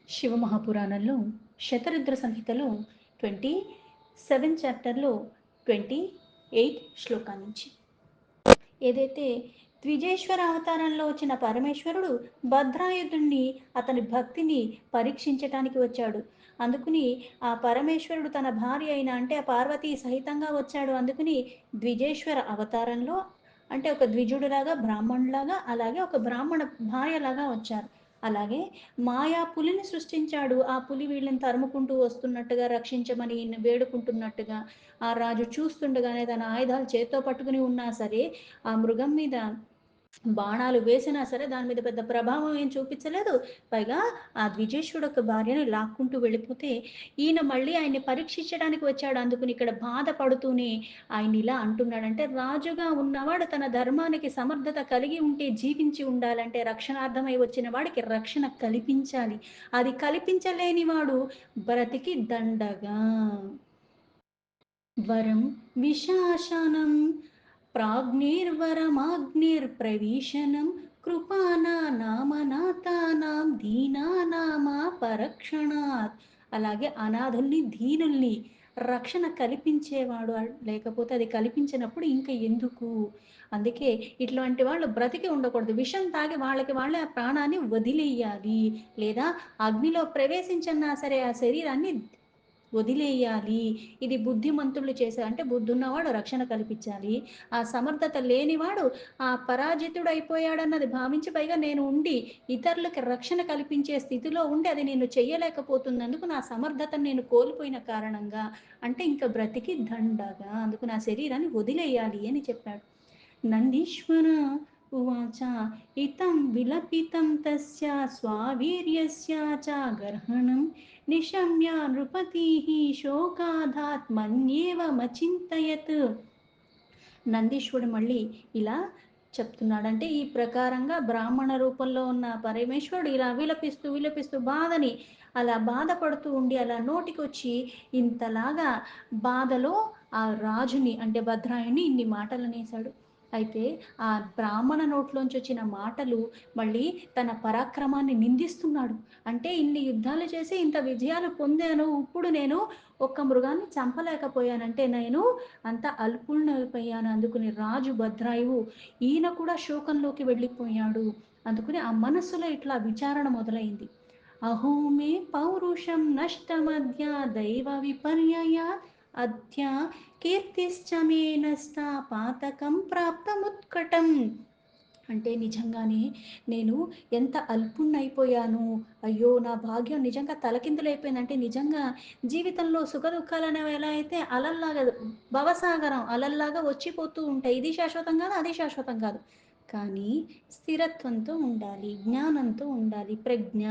శివమహాపురాణంలో శతరుద్ర సంహితలో 27 చాప్టర్లో 28 శ్లోకాల నుంచి ఏదైతే ద్విజేశ్వర అవతారంలో వచ్చిన పరమేశ్వరుడు భద్రాయుధుణ్ణి అతని భక్తిని పరీక్షించటానికి వచ్చాడు. అందుకుని ఆ పరమేశ్వరుడు తన భార్య అయిన అంటే ఆ పార్వతీ సహితంగా వచ్చాడు. అందుకుని ద్విజేశ్వర అవతారంలో అంటే ఒక ద్విజుడులాగా బ్రాహ్మణులాగా అలాగే ఒక బ్రాహ్మణ భార్యలాగా వచ్చారు. అలాగే మాయా పులిని సృష్టించాడు. ఆ పులి వీళ్ళని తరుముకుంటూ వస్తున్నట్టుగా రక్షించమని వేడుకుంటున్నట్టుగా ఆ రాజు చూస్తుండగానే తన ఆయుధాలు చేత్తో పట్టుకుని ఉన్నా సరే ఆ మృగం మీద బాణాలు వేసినా సరే దాని మీద పెద్ద ప్రభావం ఏం చూపించలేదు. పైగా ఆ ద్విజేశ్వరుడు ఒక భార్యని లాక్కుంటూ వెళ్ళిపోతే ఈయన మళ్ళీ ఆయన్ని పరీక్షించడానికి వచ్చాడు. అందుకుని ఇక్కడ బాధపడుతూనే ఆయన ఇలా అంటున్నాడంటే రాజుగా ఉన్నవాడు తన ధర్మానికి సమర్థత కలిగి ఉంటే జీవించి ఉండాలంటే రక్షణార్థమై వచ్చిన వాడికి రక్షణ కల్పించాలి. అది కల్పించలేని వాడు బ్రతికి దండగా. వరం విశాసనం ప్రాజ్ఞైర్వరమాగ్నిర్ప్రవిశనం కృపానామనాథానాం దీనానామా పరక్షణాత్. అలాగే అనాథుల్ని దీనుల్ని రక్షణ కల్పించేవాడు. లేకపోతే అది కల్పించినప్పుడు ఇంకా ఎందుకు. అందుకే ఇట్లాంటి వాళ్ళు బ్రతికి ఉండకూడదు. విషం తాగి వాళ్ళకి వాళ్ళే ఆ ప్రాణాన్ని వదిలేయాలి. లేదా అగ్నిలో ప్రవేశించన్నా సరే ఆ శరీరాన్ని వదిలేయాలి. ఇది బుద్ధిమంతులు చేసే అంటే బుద్ధున్నవాడు రక్షణ కల్పించాలి. ఆ సమర్థత లేనివాడు ఆ పరాజితుడైపోయాడన్నది భావించి పైగా నేను ఉండి ఇతరులకి రక్షణ కల్పించే స్థితిలో ఉండి అది నేను చెయ్యలేకపోతున్నందుకు నా సమర్థతను నేను కోల్పోయిన కారణంగా అంటే ఇంకా బ్రతికి దండగా అందుకు నా శరీరాన్ని వదిలేయాలి అని చెప్పాడు. నందీశ్వర ఉవాచ ఇతం విలపితం తస్య స్వావీర్యస్య చ గర్హణం నిశమ్య నృపతిః శోకాధాత్మన్యేవమచింతయత్. నందీశ్వరుడు మళ్ళీ ఇలా చెప్తున్నాడంటే ఈ ప్రకారంగా బ్రాహ్మణ రూపంలో ఉన్న పరమేశ్వరుడు ఇలా విలపిస్తూ విలపిస్తూ బాధని అలా బాధపడుతూ ఉండి అలా నోటికొచ్చి ఇంతలాగా బాధలో ఆ రాజుని అంటే భద్రాయుని ఇన్ని మాటలు అనేశాడు. అయితే ఆ బ్రాహ్మణ నోట్లోంచి వచ్చిన మాటలు మళ్ళీ తన పరాక్రమాన్ని నిందిస్తున్నాడు. అంటే ఇన్ని యుద్ధాలు చేసి ఇంత విజయాలు పొందాను. ఇప్పుడు నేను ఒక్క మృగాన్ని చంపలేకపోయానంటే నేను అంత అల్పుణ్ణైపోయాను. అందుకుని రాజు భద్రాయువు ఈయన కూడా శోకంలోకి వెళ్ళిపోయాడు. అందుకుని ఆ మనస్సులో ఇట్లా విచారణ మొదలైంది. అహో మే పౌరుషం నష్టమద్య దైవ విపర్యయా అద్య కీర్తిశ్చ మే నష్ట పాతకం ప్రాప్తముత్కటం. అంటే నిజంగానే నేను ఎంత అల్పుణ్ణైపోయాను. అయ్యో నా భాగ్యం నిజంగా తలకిందులైపోయింది. అంటే నిజంగా జీవితంలో సుఖదుఖాలు అనేవి ఎలా అయితే అలల్లాగా భవసాగరం అలల్లాగా వచ్చిపోతూ ఉంటాయి. ఇది శాశ్వతం కాదు, అది శాశ్వతం కాదు. కానీ స్థిరత్వంతో ఉండాలి, జ్ఞానంతో ఉండాలి, ప్రజ్ఞ.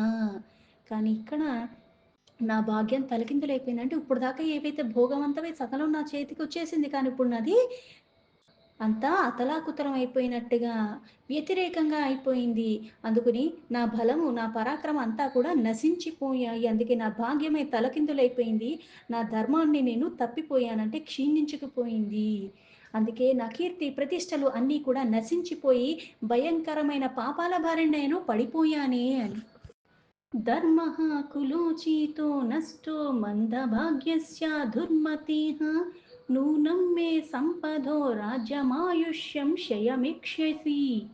కానీ ఇక్కడ నా భాగ్యం తలకిందులైపోయింది. అంటే ఇప్పుడు దాకా ఏవైతే భోగవంతమై సకలం నా చేతికి వచ్చేసింది. కానీ ఇప్పుడు నాది అంతా అతలాకుతలం అయిపోయినట్టుగా వ్యతిరేకంగా అయిపోయింది. అందుకని నా బలము నా పరాక్రమం అంతా కూడా నశించిపోయాయి. అందుకే నా భాగ్యమే తలకిందులైపోయింది. నా ధర్మాన్ని నేను తప్పిపోయానంటే క్షీణించుకుపోయింది. అందుకే నా కీర్తి ప్రతిష్టలు అన్నీ కూడా నశించిపోయి భయంకరమైన పాపాల బారిన నేను పడిపోయానే అని. ధర్మ కులోచితో నష్టో మందభాగ్యస్య దుర్మతిః నూనం మే సంపదో రాజ్యమాయుష్యం క్షయమిక్ష్యసి.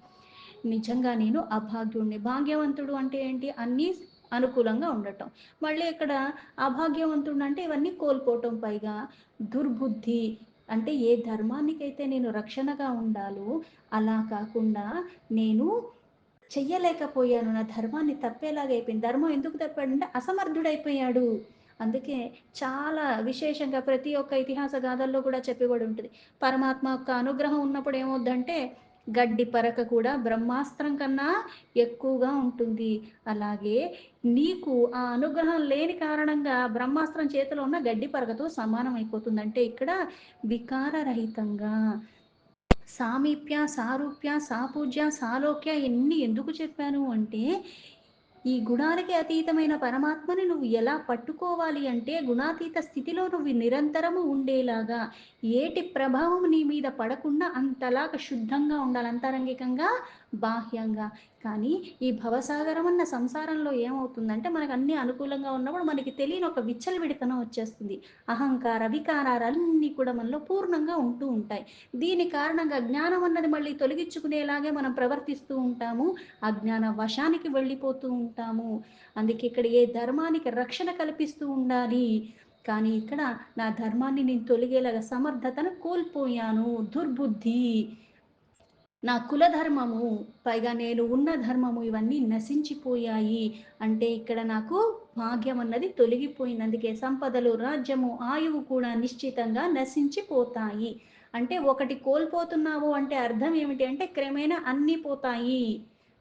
నిజంగా నేను అభాగ్యుణ్ణి. భాగ్యవంతుడు అంటే ఏంటి? అన్నీ అనుకూలంగా ఉండటం. మళ్ళీ ఇక్కడ అభాగ్యవంతుడు అంటే ఇవన్నీ కోల్పోవటం. పైగా దుర్బుద్ధి అంటే ఏ ధర్మానికైతే నేను రక్షణగా ఉండాలో అలా కాకుండా నేను చెయ్యలేకపోయాను. నా ధర్మాన్ని తప్పేలాగా అయిపోయింది. ధర్మం ఎందుకు తప్పాడంటే అసమర్థుడైపోయాడు. అందుకే చాలా విశేషంగా ప్రతి ఒక్క ఇతిహాస గాథల్లో కూడా చెప్పబడి ఉంటుంది. పరమాత్మ యొక్క అనుగ్రహం ఉన్నప్పుడు ఏమవుద్దంటే గడ్డి పరక కూడా బ్రహ్మాస్త్రం కన్నా ఎక్కువగా ఉంటుంది. అలాగే నీకు ఆ అనుగ్రహం లేని కారణంగా బ్రహ్మాస్త్రం చేతిలో ఉన్న గడ్డి పరకతో సమానం అయిపోతుంది. అంటే ఇక్కడ వికారరహితంగా సామీప్య సారూప్య సాపూజ్య సాలోక్య ఎన్ని ఎందుకు చెప్పాను అంటే ఈ గుణాలకి అతీతమైన పరమాత్మని నువ్వు ఎలా పట్టుకోవాలి అంటే గుణాతీత స్థితిలో నువ్వు నిరంతరము ఉండేలాగా ఏటి ప్రభావం నీ మీద పడకుండా అంతలాగా శుద్ధంగా ఉండాలి. అంతరంగికంగా బాహ్యంగా. కానీ ఈ భవసాగరం అన్న సంసారంలో ఏమవుతుందంటే మనకు అన్నీ అనుకూలంగా ఉన్నప్పుడు మనకి తెలియని ఒక విచ్చలవిడితనం వచ్చేస్తుంది. అహంకార, వికారాలన్నీ కూడా మనలో పూర్ణంగా ఉంటూ ఉంటాయి. దీని కారణంగా జ్ఞానం అన్నది మళ్ళీ తొలగించుకునేలాగే మనం ప్రవర్తిస్తూ ఉంటాము. అజ్ఞాన వశానికి వెళ్ళిపోతూ ఉంటాము. అందుకే ఇక్కడ ఏ ధర్మానికి రక్షణ కల్పిస్తూ ఉండాలి. కానీ ఇక్కడ నా ధర్మాన్ని నేను తొలగేలాగా సమర్థతను కోల్పోయాను. దుర్బుద్ధి, నా కులధర్మము, పైగా నేను ఉన్న ధర్మము ఇవన్నీ నశించిపోయాయి. అంటే ఇక్కడ నాకు భాగ్యం అన్నది తొలగిపోయింది. అందుకే సంపదలు, రాజ్యము, ఆయువు కూడా నిశ్చితంగా నశించిపోతాయి. అంటే ఒకటి కోల్పోతున్నావు అంటే అర్థం ఏమిటి అంటే క్రమేణా అన్నీ పోతాయి.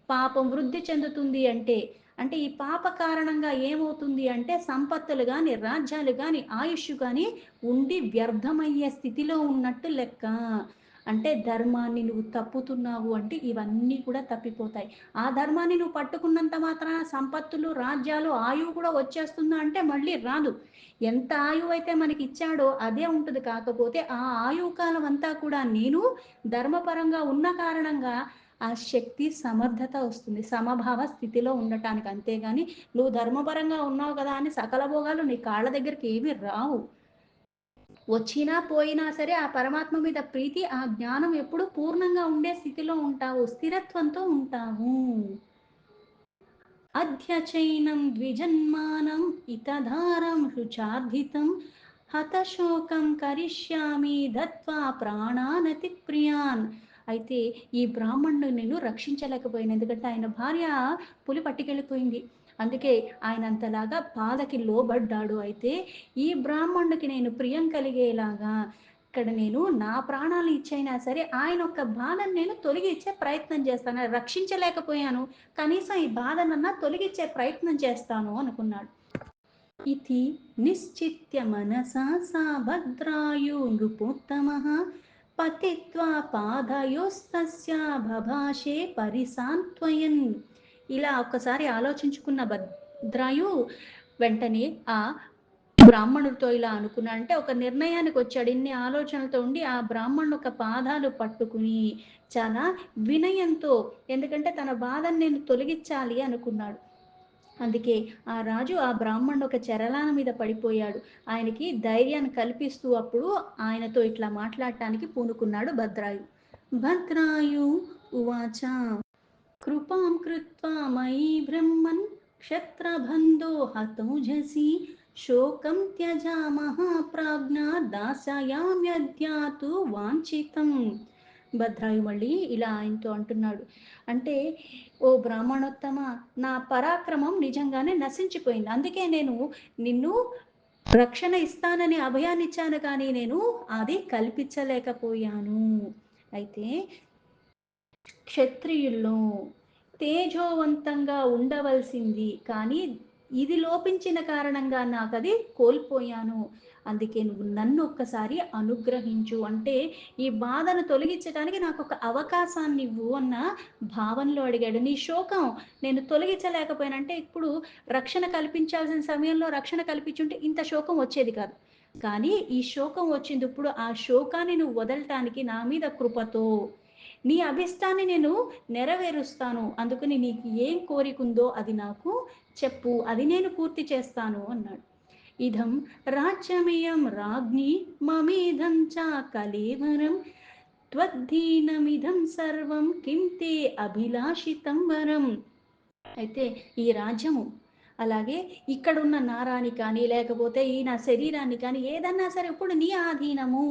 పాపం వృద్ధి చెందుతుంది అంటే. అంటే ఈ పాప కారణంగా ఏమవుతుంది అంటే సంపత్తులు గాని, రాజ్యాలు గాని, ఆయుష్ గాని ఉండి వ్యర్థమయ్యే స్థితిలో ఉన్నట్టు లెక్క. అంటే ధర్మాన్ని నువ్వు తప్పుతున్నావు అంటే ఇవన్నీ కూడా తప్పిపోతాయి. ఆ ధర్మాన్ని నువ్వు పట్టుకున్నంత మాత్రాన సంపత్తులు, రాజ్యాలు, ఆయువు కూడా వచ్చేస్తుందా అంటే మళ్ళీ రాదు. ఎంత ఆయువు అయితే మనకి ఇచ్చాడో అదే ఉంటుంది. కాకపోతే ఆ ఆయువు కాలం అంతా కూడా నేను ధర్మపరంగా ఉన్న కారణంగా ఆ శక్తి, సమర్థత వస్తుంది. సమభావ స్థితిలో ఉండటానికి. అంతేగాని నువ్వు ధర్మపరంగా ఉన్నావు కదా అని సకల భోగాలు నీ కాళ్ళ దగ్గరికి ఏమీ రావు. వచ్చినా పోయినా సరే ఆ పరమాత్మ మీద ప్రీతి, ఆ జ్ఞానం ఎప్పుడు పూర్ణంగా ఉండే స్థితిలో ఉంటావు. స్థిరత్వంతో ఉంటావు. అధ్యచైనం ద్విజన్మానం ఇతధారం శుచార్ధితం హతశోకం కరిష్యామి దత్వా ప్రాణానతి ప్రియాన్. అయితే ఈ బ్రాహ్మణుడు నేను రక్షించలేకపోయాను. ఎందుకంటే ఆయన భార్య పులి పట్టుకెళ్ళిపోయింది. అందుకే ఆయన అంతలాగా బాధకి లోబడ్డాడు. అయితే ఈ బ్రాహ్మణుడికి నేను ప్రియం కలిగేలాగా ఇక్కడ నేను నా ప్రాణాలు ఇచ్చైనా సరే ఆయన యొక్క బాధను నేను తొలగించే ప్రయత్నం చేస్తాను. రక్షించలేకపోయాను, కనీసం ఈ బాధనన్నా తొలగించే ప్రయత్నం చేస్తాను అనుకున్నాడు. ఇతి నిశ్చిత్య మనసా సా భద్రాయు నృపోత్తమః పతిత్వా పాదయోస్తస్య బభాషే పరిసాంత్వయన్. ఇలా ఒక్కసారి ఆలోచించుకున్న భద్రాయు వెంటనే ఆ బ్రాహ్మణుడితో ఇలా అనుకున్నా అంటే ఒక నిర్ణయానికి వచ్చాడు. ఇన్ని ఆలోచనలతో ఉండి ఆ బ్రాహ్మణుడు ఒక పాదాలు పట్టుకుని చాలా వినయంతో, ఎందుకంటే తన బాధను నేను తొలగించాలి అనుకున్నాడు. అందుకే ఆ రాజు ఆ బ్రాహ్మణుడు ఒక చెరలాన మీద పడిపోయాడు. ఆయనకి ధైర్యాన్ని కల్పిస్తూ అప్పుడు ఆయనతో ఇట్లా మాట్లాడటానికి పూనుకున్నాడు భద్రాయు. భద్రాయు ఉవాచ కృపాం కృత్వా మయి బ్రహ్మన్ క్షత్రబంధో హతౌజసి శోకం త్యజామః ప్రాజ్ఞా దాస్యామ్యద్యాతు వాంఛితం. భద్రాయు మళ్ళీ ఇలా ఆయనతో అంటున్నాడు. అంటే ఓ బ్రాహ్మణోత్తమ, నా పరాక్రమం నిజంగానే నశించిపోయింది. అందుకే నేను నిన్ను రక్షణ ఇస్తానని అభయాన్నిచ్చాను, కానీ నేను అది కల్పించలేకపోయాను. అయితే క్షత్రియుల్లో తేజోవంతంగా ఉండవలసింది, కానీ ఇది లోపించిన కారణంగా నాకు అది కోల్పోయాను. అందుకే నువ్వు నన్ను ఒక్కసారి అనుగ్రహించు. అంటే ఈ బాధను తొలగించడానికి నాకు ఒక అవకాశాన్ని ఇవ్వు అన్న భావనలో అడిగాడు. నీ శోకం నేను తొలగించలేకపోయానంటే ఇప్పుడు రక్షణ కల్పించాల్సిన సమయంలో రక్షణ కల్పించుంటే ఇంత శోకం వచ్చేది కాదు. కానీ ఈ శోకం వచ్చింది. ఇప్పుడు ఆ శోకాన్ని నువ్వు వదలటానికి నా మీద కృపతో నీ అభిష్టాన్ని నేను నెరవేరుస్తాను. అందుకని నీకు ఏం కోరికుందో అది నాకు చెప్పు, అది నేను పూర్తి చేస్తాను అన్నాడు. ఇదం రాజ్యమియం రాజ్ఞి మమేధం చ కలేవరం త్వద్ధీనమిదం సర్వం కిం తే అభిలాషితం వరం. అయితే ఈ రాజ్యము, అలాగే ఇక్కడున్న నారాన్ని కానీ లేకపోతే ఈ నా శరీరాన్ని కానీ ఏదన్నా సరే ఇప్పుడు నీ ఆధీనము.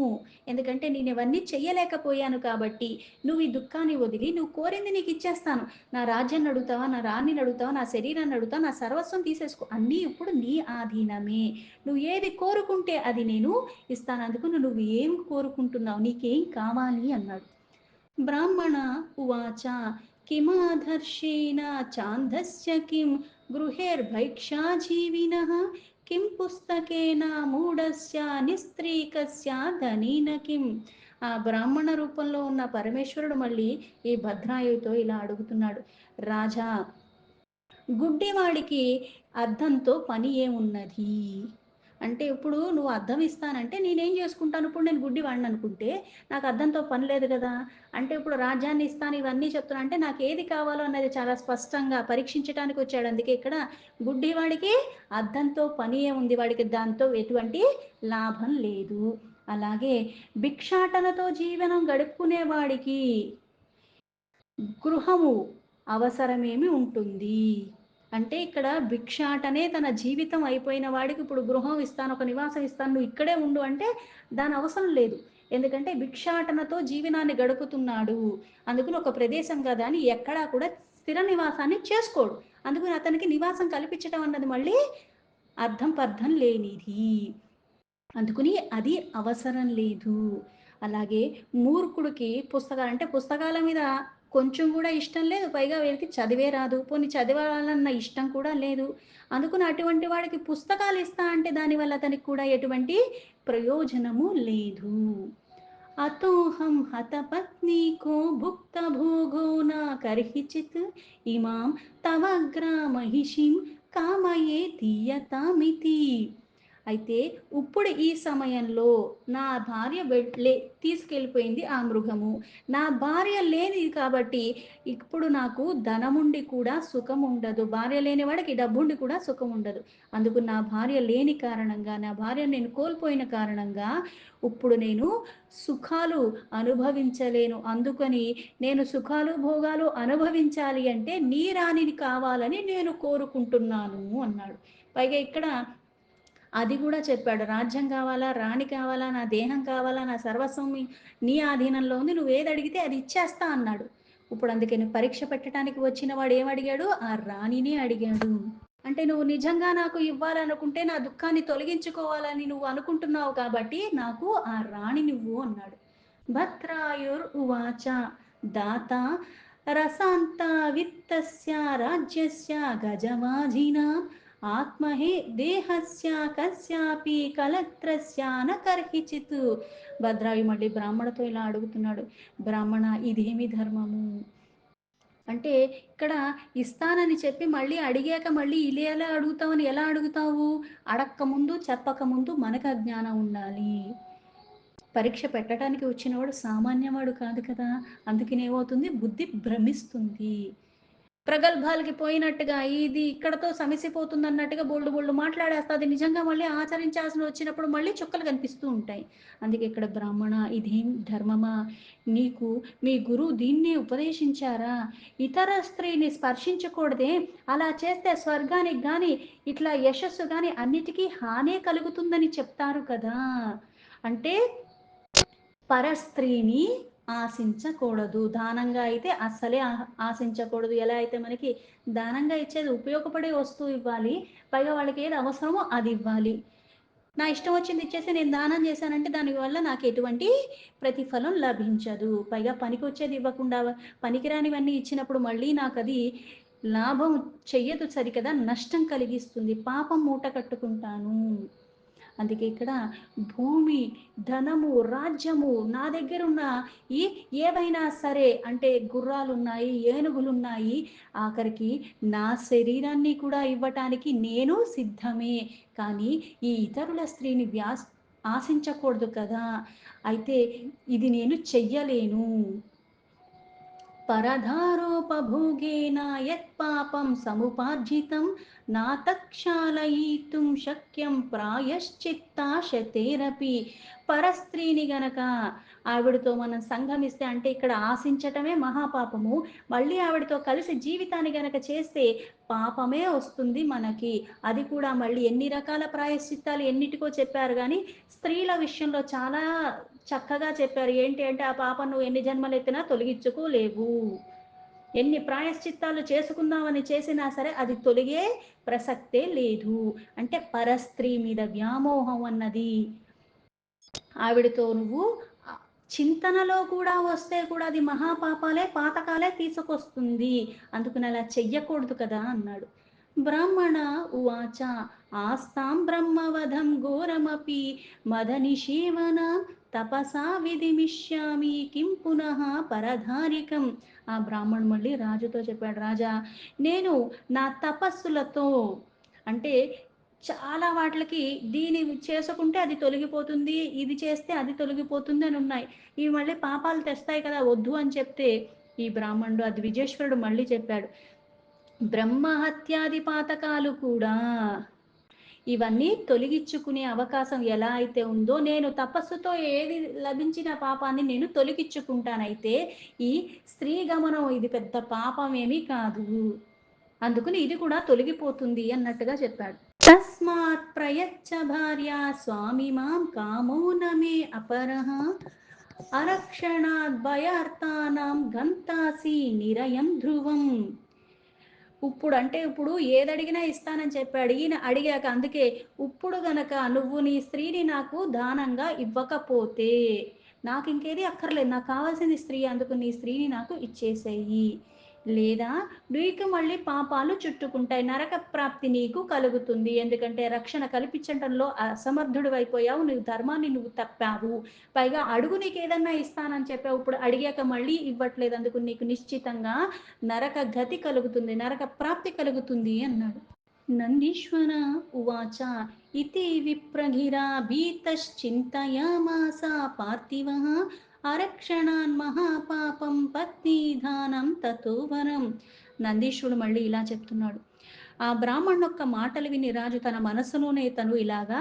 ఎందుకంటే నేను ఇవన్నీ చెయ్యలేకపోయాను కాబట్టి నువ్వు ఈ దుఃఖాన్ని వదిలి నువ్వు కోరింది నీకు ఇచ్చేస్తాను. నా రాజ్యాన్ని అడుగుతావా, నా రాణిని అడుగుతావా, నా శరీరాన్ని అడుగుతావా, నా సర్వస్వం తీసేసుకో, అన్నీ ఇప్పుడు నీ ఆధీనమే. నువ్వు ఏది కోరుకుంటే అది నేను ఇస్తాను. అందుకు నువ్వు ఏం కోరుకుంటున్నావు, నీకేం కావాలి అన్నాడు. బ్రాహ్మణ ఉవాచ కిమాధర్షేణ చాందస్య కిం గృహేర్భైక్షాజీవినః కిం పుస్తకేన మూఢస్య నిస్త్రీకస్య ధనేన కిం. ఆ బ్రాహ్మణ రూపంలో ఉన్న పరమేశ్వరుడు మళ్ళీ ఈ భద్రాయుతో ఇలా అడుగుతున్నాడు. రాజా, గుడ్డివాడికి అద్దంతో పని ఏమున్నది? అంటే ఇప్పుడు నువ్వు అద్దం ఇస్తానంటే నేనేం జేసుకుంటాను? ఇప్పుడు నేను గుడ్డివాడిననుకుంటే, నాకు అద్దంతో పని లేదు గదా! అంటే ఇప్పుడు రాజ్యాన్ని ఇస్తాను ఇవన్నీ చెప్తున్నా అంటే నాకేది కావాలో అన్నది చాలా స్పష్టంగా పరీక్షించటానికొచ్చాడు. అందుకే ఇక్కడ గుడ్డివాడికి అద్దంతో పని ఏముంది? వాడికి దాంతో ఎటువంటి లాభం లేదు. అలాగే భిక్షాటనతో జీవనం గడుపుకునే వాడికి గృహము అవసరమేమి ఉంటుంది. అంటే ఇక్కడ భిక్షాటనే తన జీవితం అయిపోయిన వాడికి ఇప్పుడు గృహం ఇస్తాను, ఒక నివాసం ఇస్తాను, నువ్వు ఇక్కడే ఉండు అంటే దాని అవసరం లేదు. ఎందుకంటే భిక్షాటనతో జీవనాన్ని గడుపుతున్నాడు. అందుకని ఒక ప్రదేశం కదా అని ఎక్కడా కూడా స్థిర నివాసాన్ని చేసుకోడు. అందుకని అతనికి నివాసం కల్పించటం అన్నది మళ్ళీ అర్థం పర్థం లేనిది. అందుకని అది అవసరం లేదు. అలాగే మూర్ఖుడికి పుస్తకాలంటే పుస్తకాల మీద కొంచెం గూడా ఇష్టం లేదు. పైగా వీళ్ళకి చదివే రాదు. పోనీ చదవాలన్న ఇష్టం కూడా లేదు. అందుకని అటువంటి వాడికి పుస్తకాలిస్తా అంటే దానివల్ల అతనికి కూడా ఎటువంటి ప్రయోజనము లేదు. అతోహం హతపత్నీకో భుక్తభోగో న కర్హిచిత్ ఇమాం తవగ్రామహిషిం కామయేతి యతామితి. అయితే ఇప్పుడు ఈ సమయంలో నా భార్య తీసుకెళ్ళిపోయింది ఆ మృగము. నా భార్య లేనిది కాబట్టి ఇప్పుడు నాకు ధనముండి కూడా సుఖం ఉండదు. భార్య లేని వాడికి డబ్బుండి కూడా సుఖం ఉండదు. అందుకు నా భార్య లేని కారణంగా, నా భార్యను నేను కోల్పోయిన కారణంగా ఇప్పుడు నేను సుఖాలు అనుభవించలేను. అందుకని నేను సుఖాలు, భోగాలు అనుభవించాలి అంటే నీ రాణిని కావాలని నేను కోరుకుంటున్నాను అన్నాడు. పైగా ఇక్కడ అది గూడా చెప్పాడు. రాజ్యం కావాలా, రాణి కావాలా, నా దేహం కావాలా, నా సర్వస్వం నీ ఆధీనంలో ఉంది. నువ్వేదడిగితే అది ఇచ్చేస్తా అన్నాడు. ఇప్పుడు అందుకని పరీక్ష పెట్టడానికి వచ్చిన వాడు ఏమడిగాడు? ఆ రాణినే అడిగాడు. అంటే నువ్వు నిజంగా నాకు ఇవ్వాలనుకుంటే నా దుఃఖాన్ని తొలగించుకోవాలని నువ్వు అనుకుంటున్నావు కాబట్టి నాకు ఆ రాణినివ్వు అన్నాడు. భద్రాయుర్ ఉవాచ దాత రసాంత విత్తస్య రాజ్యస్య గజమాజినాం ఆత్మహే దేహస్య కస్యాపి కలత్రస్య న కర్హిచిత్. భద్రాయు మళ్ళీ బ్రాహ్మణతో ఇలా అడుగుతున్నాడు. బ్రాహ్మణ ఇదేమి ధర్మము? అంటే ఇక్కడ ఇస్తానని చెప్పి మళ్ళీ అడిగాక మళ్ళీ ఇలా ఎలా అడుగుతావని ఎలా అడుగుతావు? అడక్కముందు, చెప్పకముందు మనకు ఆ జ్ఞానం ఉండాలి. పరీక్ష పెట్టడానికి వచ్చినవాడు సామాన్యవాడు కాదు కదా! అందుకనేమవుతుంది బుద్ధి భ్రమిస్తుంది. ప్రగల్భాలకి పోయినట్టుగా ఇది ఇక్కడితో సమసిపోతుందన్నట్టుగా బోలెడు బోలెడు మాట్లాడేస్తా. అది నిజంగా మళ్ళీ ఆచరించాల్సి వచ్చినప్పుడు మళ్ళీ చుక్కలు కనిపిస్తూ ఉంటాయి. అందుకే ఇక్కడ బ్రాహ్మణ ఇదేం ధర్మమా? నీకు మీ గురువు దీన్నే ఉపదేశించారా? ఇతర స్త్రీని స్పర్శించకూడదే? అలా చేస్తే స్వర్గానికి గాని, ఇట్లా యశస్సు గాని అన్నిటికీ హానే కలుగుతుందని చెప్తారు కదా! అంటే పరస్త్రీని ఆశించకూడదు. దానంగా అయితే అస్సలే ఆశించకూడదు. ఎలా అయితే మనకి దానంగా ఇచ్చేది ఉపయోగపడే వస్తువు ఇవ్వాలి. పైగా వాళ్ళకి ఏది అవసరమో అది ఇవ్వాలి. నా ఇష్టం వచ్చింది ఇచ్చేసి నేను దానం చేశానంటే దానివల్ల నాకు ఎటువంటి ప్రతిఫలం లభించదు. పైగా పనికొచ్చేది ఇవ్వకుండా పనికిరానివన్నీ ఇచ్చినప్పుడు మళ్ళీ నాకది లాభం చెయ్యదు సరికదా! నష్టం కలిగిస్తుంది. పాపం మూట కట్టుకుంటాను. అందుకే ఇక్కడ భూమి, ధనము, రాజ్యము నా దగ్గరున్న ఈ ఏవైనా సరే అంటే గుర్రాలున్నాయి, ఏనుగులున్నాయి, ఆఖరికి నా శరీరాన్ని కూడా ఇవ్వటానికి నేను సిద్ధమే. కానీ ఈ ఇతరుల స్త్రీని ఆశించకూడదు కదా! అయితే ఇది నేను చెయ్యలేను. పరధారోపభోగేన యత్పాపం సముపార్జితం నాతక్షాళయితుం శక్యం ప్రాయశ్చిత్తాశతేరపి. పరస్త్రీని గనక ఆవిడతో మనం సంగమిస్తే అంటే ఇక్కడ ఆశించటమే మహాపాపము. మళ్ళీ ఆవిడతో కలిసి జీవితాన్ని గనక చేస్తే పాపమే వస్తుంది మనకి. అది కూడా మళ్ళీ ఎన్ని రకాల ప్రాయశ్చిత్తాలు ఎన్నిటికో చెప్పారు గానీ స్త్రీల విషయంలో చాలా చక్కగా చెప్పారు. ఏంటి అంటే, ఆ పాపం నువ్వు ఎన్ని జన్మలెత్తినా తొలగించుకోలేవు. ఎన్ని ప్రాయశ్చిత్తాలు చేసుకుందామని చేసినా సరే అది తొలగే ప్రసక్తే లేదు. అంటే పరస్త్రీ మీద వ్యామోహం అన్నది ఆవిడతో నువ్వు చింతనలో కూడా వస్తే కూడా అది మహాపాపాలే, పాతకాలే తీసుకొస్తుంది. అందుకని అలా చెయ్యకూడదు కదా అన్నాడు. బ్రాహ్మణ ఉవాచ ఆస్తాం బ్రహ్మవధం ఘోరమపి మదనిషేవన తపసా విధిమిష్యామి కిం పునః పరధారికం. ఆ బ్రాహ్మణుడు మళ్ళీ రాజుతో చెప్పాడు. రాజా, నేను నా తపస్సులతో అంటే చాలా వాటిలకి దీని చేసుకుంటే అది తొలగిపోతుంది, ఇది చేస్తే అది తొలగిపోతుంది అని ఉన్నాయి. ఇవి మళ్ళీ పాపాలు తెస్తాయి కదా! వద్దు అని చెప్తే, ఈ బ్రాహ్మణుడు ఆ ద్విజేశ్వరుడు మళ్ళీ చెప్పాడు. బ్రహ్మ హత్యాది పాతకాలు కూడా ఇవన్నీ తొలగించుకునే అవకాశం ఎలా అయితే ఉందో, నేను తపస్సుతో ఏది లభించిన పాపాన్ని నేను తొలగించుకుంటానైతే, ఈ స్త్రీ గమనం ఇది పెద్ద పాపమేమీ కాదు. అందుకని ఇది కూడా తొలగిపోతుంది అన్నట్టుగా చెప్పాడు. తస్మాత్ ప్రయచ్చ భార్య స్వామి మాం కామో నమే అపరః అరక్షణాద్ భయార్తానాం గంతాసి నిరయం ధ్రువం. ఇప్పుడు ఏదడిగినా ఇస్తానని చెప్పాడు. ఈయన అడిగాక అందుకే ఇప్పుడు గనక నువ్వు నీ స్త్రీని నాకు దానంగా ఇవ్వకపోతే నాకింకేది అక్కర్లేదు. నాకు కావాల్సింది స్త్రీ. అందుకు నీ స్త్రీని నాకు ఇచ్చేసేయి. లేదా నీకు మళ్ళీ పాపాలు చుట్టుకుంటాయి. నరక ప్రాప్తి నీకు కలుగుతుంది. ఎందుకంటే రక్షణ కల్పించటంలో అసమర్థుడివైపోయావు. నువ్వు ధర్మాన్ని నువ్వు తప్పావు. పైగా అడుగు నీకేదన్నా ఇస్తానని చెప్పావు. ఇప్పుడు అడిగాక మళ్ళీ ఇవ్వట్లేదు. అందుకు నీకు నిశ్చితంగా నరక గతి కలుగుతుంది, నరక ప్రాప్తి కలుగుతుంది అన్నాడు. నందీశ్వర ఉవాచ ఇతి విప్రగిరా భీతశ్చింతయామాస పార్థివః అరక్షణాన్ మహాపాపం పత్నీధానం తతో వరం. నందీశ్వరుడు మళ్ళీ ఇలా చెప్తున్నాడు. ఆ బ్రాహ్మణ్ యొక్క మాటలు విని రాజు తన మనసులోనే తను ఇలాగా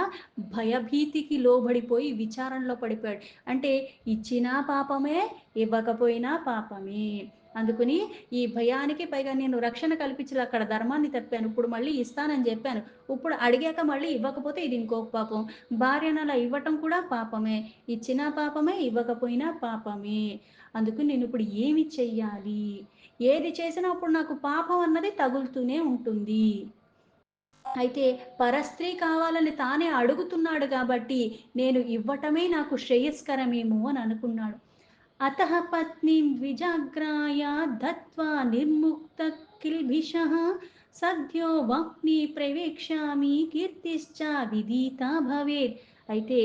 భయభీతికి లోబడిపోయి విచారంలో పడిపోయాడు. అంటే ఇచ్చినా పాపమే, ఇవ్వకపోయినా పాపమే. అందుకుని ఈ భయానికి పైగా నేను రక్షణ కల్పించలే, అక్కడ ధర్మాన్ని తప్పాను. ఇప్పుడు మళ్ళీ ఇస్తానని చెప్పాను. ఇప్పుడు అడిగాక మళ్ళీ ఇవ్వకపోతే ఇది ఇంకొక పాపం. భార్యను అలా ఇవ్వటం కూడా పాపమే. ఇచ్చినా పాపమే, ఇవ్వకపోయినా పాపమే. అందుకు నేను ఇప్పుడు ఏమి చెయ్యాలి? ఏది చేసినా అప్పుడు నాకు పాపం అన్నది తగులుతూనే ఉంటుంది. అయితే పరస్త్రీ కావాలని తానే అడుగుతున్నాడు కాబట్టి నేను ఇవ్వటమే నాకు శ్రేయస్కరమేమో అని అనుకున్నాడు. అతః పత్నీం ద్విజాగ్రాయ దత్వా నిర్ముక్త కిల్భిషః సద్యో వహ్ని ప్రవేక్ష్యామి కీర్తిశ్చ విదిత భవేత్. అయితే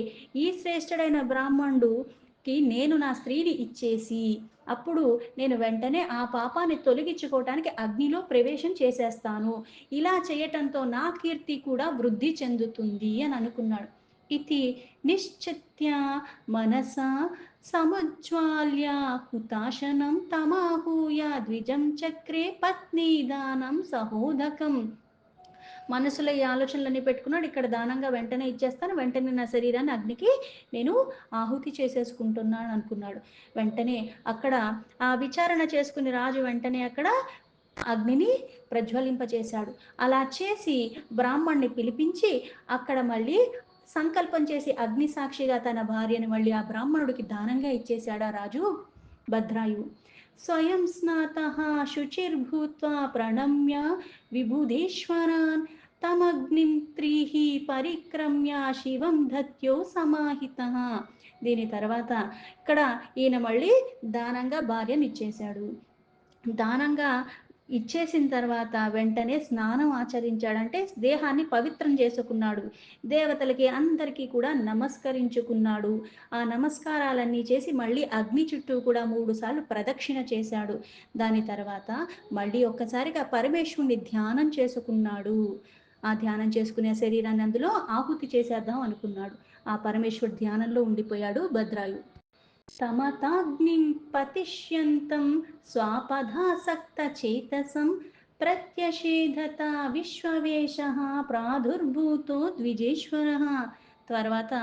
ఈ శ్రేష్ఠుడైన బ్రాహ్మణుడుకి నేను నా స్త్రీని ఇచ్చేసి అప్పుడు నేను వెంటనే ఆ పాపాన్ని తొలగించుకోవటానికి అగ్నిలో ప్రవేశం చేసేస్తాను. ఇలా చేయటంతో నా కీర్తి కూడా వృద్ధి చెందుతుంది అని అనుకున్నాడు. ఇది నిశ్చిత్య మనసా సముజ్వాల్య హుతాశనం తమాహూయ ద్విజం చక్రే పత్నీదానం సహోదకం. మనసులో ఈ ఆలోచనలన్నీ పెట్టుకున్నాడు. ఇక్కడ దానంగా వెంటనే ఇచ్చేస్తాను, వెంటనే నా శరీరాన్ని అగ్నికి నేను ఆహుతి చేసేసుకుంటున్నాను అనుకున్నాడు. వెంటనే అక్కడ ఆ విచారణ చేసుకుని రాజు వెంటనే అక్కడ అగ్నిని ప్రజ్వలింపచేశాడు. అలా చేసి బ్రాహ్మణ్ణి పిలిపించి అక్కడ మళ్ళీ సంకల్పం చేసి అగ్ని సాక్షిగా తన భార్యను మళ్ళీ ఆ బ్రాహ్మణుడికి దానంగా ఇచ్చేశాడు ఆ రాజు భద్రాయు. స్వయం స్నాతః శుచిర్భూత్వా ప్రణమ్య విబుధేశ్వరాన్ తమగ్నిం త్రీః పరిక్రమ్య శివం ధత్యో సమాహితః. దీని తర్వాత ఇక్కడ ఈయన మళ్ళీ దానంగా భార్యను ఇచ్చేశాడు. దానంగా ఇచ్చేసిన తర్వాత వెంటనే స్నానం ఆచరించాడంటే దేహాన్ని పవిత్రం చేసుకున్నాడు. దేవతలకి అందరికీ కూడా నమస్కరించుకున్నాడు. ఆ నమస్కారాలన్నీ చేసి మళ్ళీ అగ్ని చుట్టూ కూడా 3 సార్లు ప్రదక్షిణ చేశాడు. దాని తర్వాత మళ్ళీ ఒక్కసారిగా పరమేశ్వరుని ధ్యానం చేసుకున్నాడు. ఆ ధ్యానం చేసుకునే శరీరాన్ని అందులో ఆహుతి చేసేద్దాం అనుకున్నాడు. ఆ పరమేశ్వరుడు ధ్యానంలో ఉండిపోయాడు భద్రాయు. సమతాగ్నిం పతిష్యంతం స్వాపధాసక్తచేతసం ప్రత్యషేధత విశ్వవేశః ప్రాదుర్భూతో ద్విజేశ్వరః. తర్వాత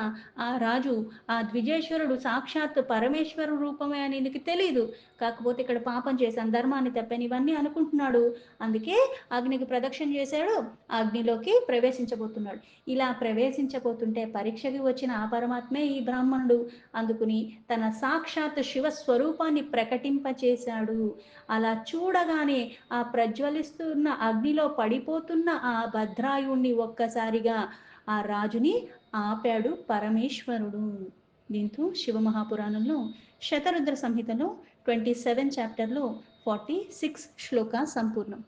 ఆ రాజు ఆ ద్విజేశ్వరుడు సాక్షాత్ పరమేశ్వరు రూపమే అని నీకు తెలీదు. కాకపోతే ఇక్కడ పాపం చేశాను, ధర్మాన్ని తప్పాను ఇవన్నీ అనుకుంటున్నాడు. అందుకే అగ్నికి ప్రదక్షిణ చేశాడు, అగ్నిలోకి ప్రవేశించబోతున్నాడు. ఇలా ప్రవేశించబోతుంటే పరీక్షకి వచ్చిన ఆ పరమాత్మే ఈ బ్రాహ్మణుడు. అందుకుని తన సాక్షాత్ శివస్వరూపాన్ని ప్రకటింపచేశాడు. అలా చూడగానే ఆ ప్రజ్వలిస్తున్న అగ్నిలో పడిపోతున్న ఆ భద్రాయుణ్ణి ఒక్కసారిగా ఆ రాజుని ఆపాడు పరమేశ్వరుడు. దీంతో శివమహాపురాణంలో శతరుద్ర సంహితలో 27 చాప్టర్లో 46 శ్లోక సంపూర్ణం.